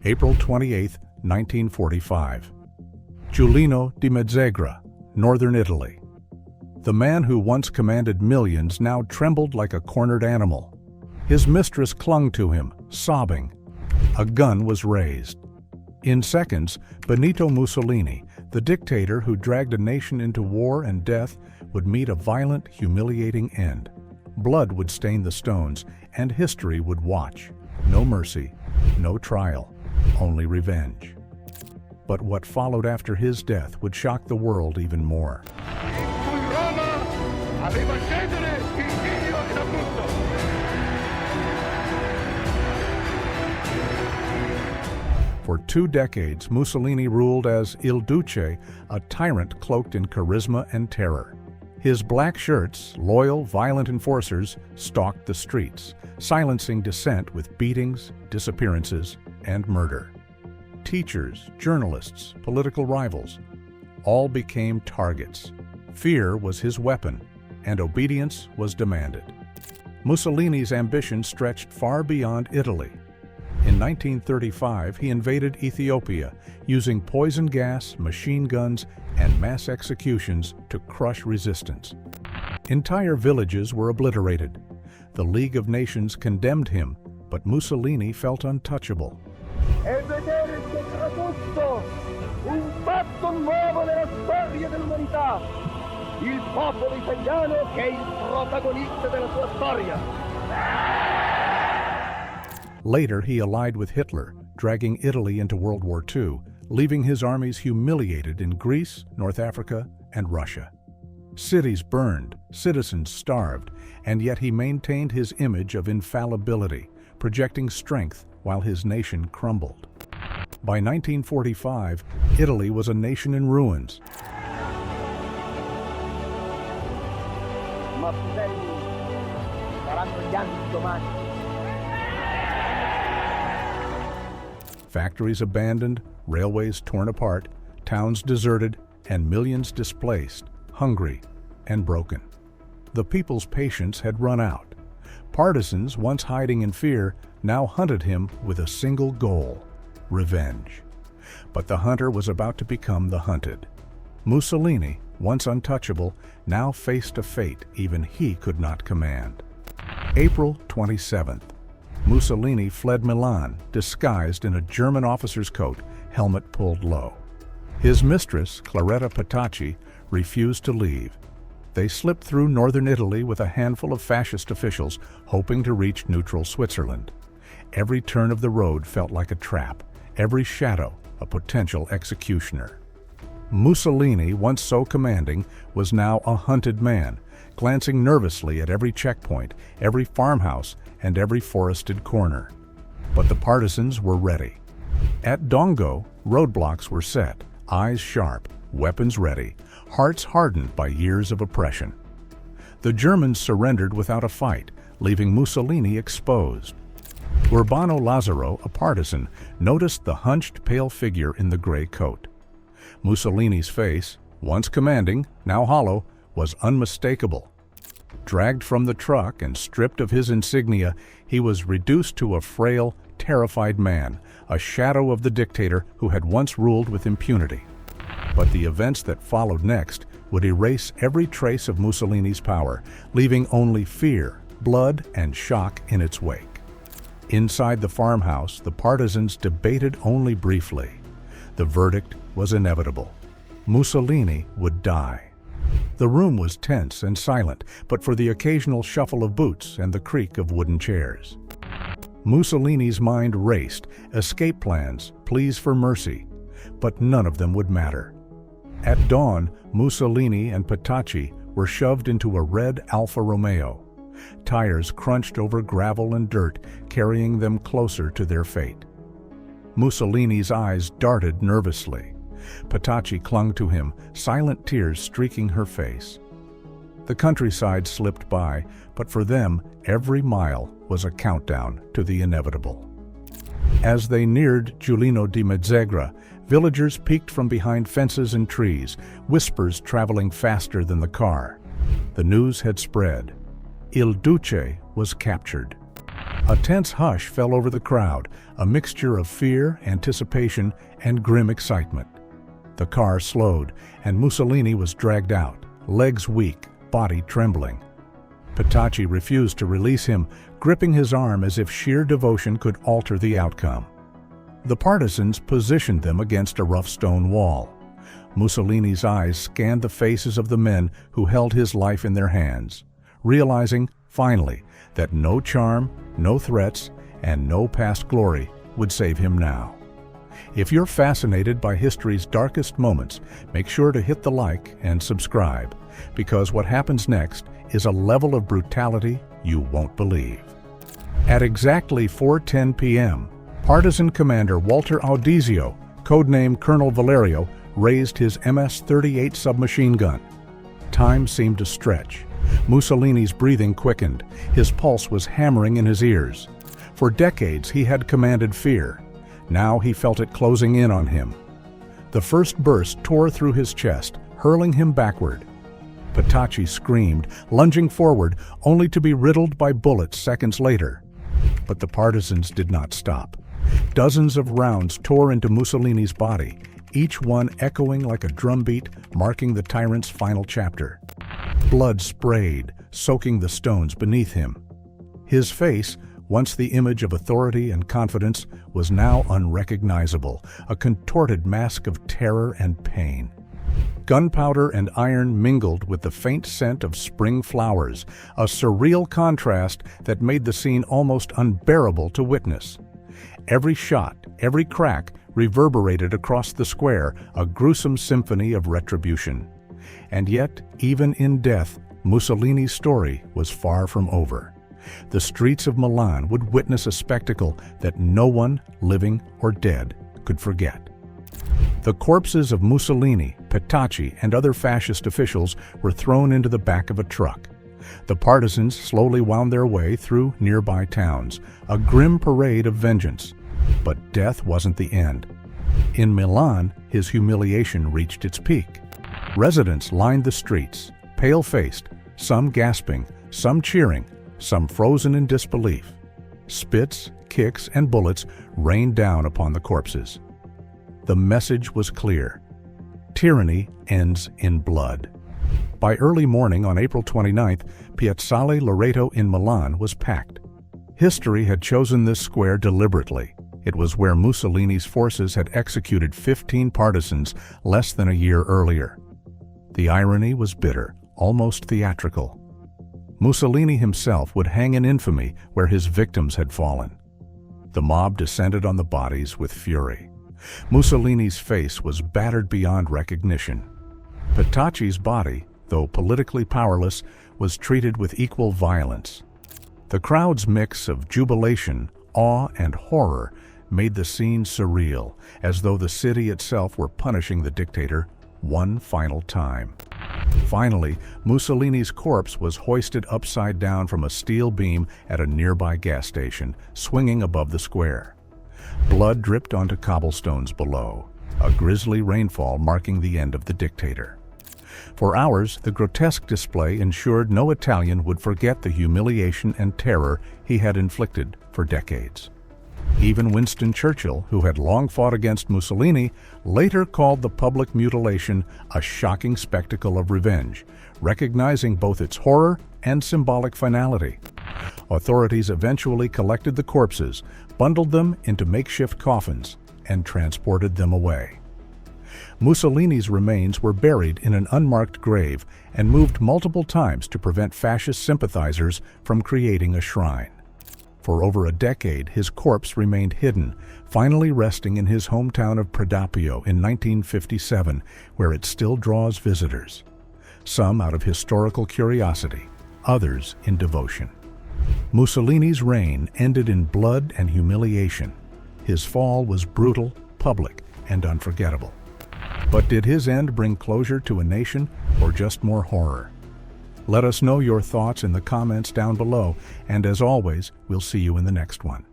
April 28, 1945. Giulino di Mezzegra, northern Italy. The man who once commanded millions now trembled like a cornered animal. His mistress clung to him, sobbing. A gun was raised. In seconds, Benito Mussolini, the dictator who dragged a nation into war and death, would meet a violent, humiliating end. Blood would stain the stones, and history would watch. No mercy, no trial, only revenge. But what followed after his death would shock the world even more. For 2 decades, Mussolini ruled as Il Duce, a tyrant cloaked in charisma and terror. His black shirts, loyal, violent enforcers, stalked the streets, silencing dissent with beatings, disappearances, and murder. Teachers, journalists, political rivals, all became targets. Fear was his weapon, and obedience was demanded. Mussolini's ambition stretched far beyond Italy. In 1935, he invaded Ethiopia, using poison gas, machine guns, and mass executions to crush resistance. Entire villages were obliterated. The League of Nations condemned him, but Mussolini felt untouchable. Il popolo italiano che è il protagonista della sua storia. Later, he allied with Hitler, dragging Italy into World War II, leaving his armies humiliated in Greece, North Africa, and Russia. Cities burned, citizens starved, and yet he maintained his image of infallibility, projecting strength while his nation crumbled. By 1945, Italy was a nation in ruins. Ma fratelli, saranno gli anni di domani. Factories abandoned, railways torn apart, towns deserted, and millions displaced, hungry and broken. The people's patience had run out. Partisans, once hiding in fear, now hunted him with a single goal: revenge. But the hunter was about to become the hunted. Mussolini, once untouchable, now faced a fate even he could not command. April 27th. Mussolini fled Milan, disguised in a German officer's coat, helmet pulled low. His mistress, Claretta Petacci, refused to leave. They slipped through northern Italy with a handful of fascist officials, hoping to reach neutral Switzerland. Every turn of the road felt like a trap, every shadow a potential executioner. Mussolini, once so commanding, was now a hunted man, glancing nervously at every checkpoint, every farmhouse, and every forested corner. But the partisans were ready. At Dongo, roadblocks were set, eyes sharp, weapons ready, hearts hardened by years of oppression. The Germans surrendered without a fight, leaving Mussolini exposed. Urbano Lazzaro, a partisan, noticed the hunched, pale figure in the gray coat. Mussolini's face, once commanding, now hollow, was unmistakable. Dragged from the truck and stripped of his insignia, he was reduced to a frail, terrified man, a shadow of the dictator who had once ruled with impunity. But the events that followed next would erase every trace of Mussolini's power, leaving only fear, blood, and shock in its wake. Inside the farmhouse, the partisans debated only briefly. The verdict was inevitable. Mussolini would die. The room was tense and silent, but for the occasional shuffle of boots and the creak of wooden chairs. Mussolini's mind raced, escape plans, pleas for mercy, but none of them would matter. At dawn, Mussolini and Petacci were shoved into a red Alfa Romeo. Tires crunched over gravel and dirt, carrying them closer to their fate. Mussolini's eyes darted nervously. Petacci clung to him, silent tears streaking her face. The countryside slipped by, but for them, every mile was a countdown to the inevitable. As they neared Giulino di Mezzegra, villagers peeked from behind fences and trees, whispers traveling faster than the car. The news had spread. Il Duce was captured. A tense hush fell over the crowd, a mixture of fear, anticipation, and grim excitement. The car slowed, and Mussolini was dragged out, legs weak, body trembling. Petacci refused to release him, gripping his arm as if sheer devotion could alter the outcome. The partisans positioned them against a rough stone wall. Mussolini's eyes scanned the faces of the men who held his life in their hands, realizing, finally, that no charm, no threats, and no past glory would save him now. If you're fascinated by history's darkest moments, make sure to hit the like and subscribe, because what happens next is a level of brutality you won't believe. At exactly 4:10 p.m., partisan commander Walter Audizio, codenamed Colonel Valerio, raised his MS-38 submachine gun. Time seemed to stretch. Mussolini's breathing quickened. His pulse was hammering in his ears. For decades he had commanded fear. Now he felt it closing in on him. The first burst tore through his chest, hurling him backward. Petacci screamed, lunging forward, only to be riddled by bullets seconds later. But the partisans did not stop. Dozens of rounds tore into Mussolini's body, each one echoing like a drumbeat, marking the tyrant's final chapter. Blood sprayed, soaking the stones beneath him. His face, once the image of authority and confidence, was now unrecognizable, a contorted mask of terror and pain. Gunpowder and iron mingled with the faint scent of spring flowers, a surreal contrast that made the scene almost unbearable to witness. Every shot, every crack, reverberated across the square, a gruesome symphony of retribution. And yet, even in death, Mussolini's story was far from over. The streets of Milan would witness a spectacle that no one, living or dead, could forget. The corpses of Mussolini, Petacci, and other fascist officials were thrown into the back of a truck. The partisans slowly wound their way through nearby towns, a grim parade of vengeance. But death wasn't the end. In Milan, his humiliation reached its peak. Residents lined the streets, pale-faced, some gasping, some cheering, some frozen in disbelief. Spits, kicks, and bullets rained down upon the corpses. The message was clear. Tyranny ends in blood. By early morning on April 29th, Piazzale Loreto in Milan was packed. History had chosen this square deliberately. It was where Mussolini's forces had executed 15 partisans less than a year earlier. The irony was bitter, almost theatrical. Mussolini himself would hang in infamy where his victims had fallen. The mob descended on the bodies with fury. Mussolini's face was battered beyond recognition. Petacci's body, though politically powerless, was treated with equal violence. The crowd's mix of jubilation, awe, and horror made the scene surreal, as though the city itself were punishing the dictator one final time. Finally, Mussolini's corpse was hoisted upside down from a steel beam at a nearby gas station, swinging above the square. Blood dripped onto cobblestones below, a grisly rainfall marking the end of the dictator. For hours, the grotesque display ensured no Italian would forget the humiliation and terror he had inflicted for decades. Even Winston Churchill, who had long fought against Mussolini, later called the public mutilation a shocking spectacle of revenge, recognizing both its horror and symbolic finality. Authorities eventually collected the corpses, bundled them into makeshift coffins, and transported them away. Mussolini's remains were buried in an unmarked grave and moved multiple times to prevent fascist sympathizers from creating a shrine. For over a decade, his corpse remained hidden, finally resting in his hometown of Predappio in 1957, where it still draws visitors. Some out of historical curiosity, others in devotion. Mussolini's reign ended in blood and humiliation. His fall was brutal, public, and unforgettable. But did his end bring closure to a nation, or just more horror? Let us know your thoughts in the comments down below, and as always, we'll see you in the next one.